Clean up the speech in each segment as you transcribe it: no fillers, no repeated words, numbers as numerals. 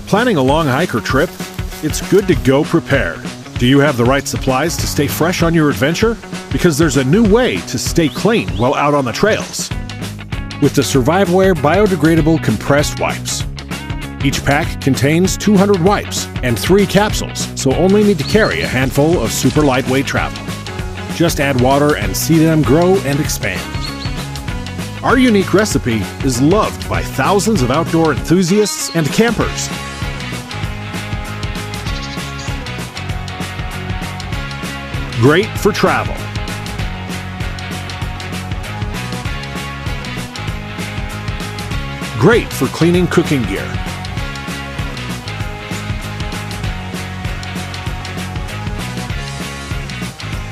Planning a long hike or trip? It's good to go prepared. Do you have the right supplies to stay fresh on your adventure? Because there's a new way to stay clean while out on the trails. With the Surviveware Biodegradable Compressed Wipes. Each pack contains 200 wipes and 3 capsules, so only need to carry a handful of super lightweight travel. Just add water and see them grow and expand. Our unique recipe is loved by thousands of outdoor enthusiasts and campers. Great for travel. Great for cleaning cooking gear.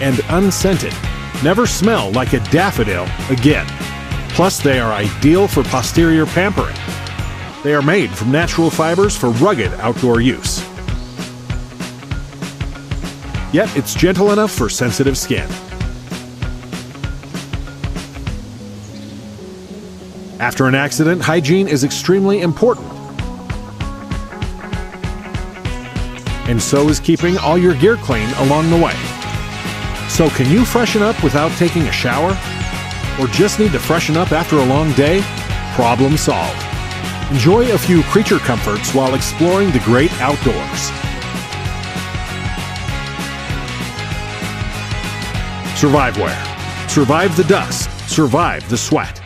And unscented. Never smell like a daffodil again. Plus, they are ideal for posterior pampering. They are made from natural fibers for rugged outdoor use. Yet it's gentle enough for sensitive skin. After an accident, hygiene is extremely important. And so is keeping all your gear clean along the way. So can you freshen up without taking a shower? Or just need to freshen up after a long day? Problem solved. Enjoy a few creature comforts while exploring the great outdoors. Surviveware. Survive the dust. Survive the sweat.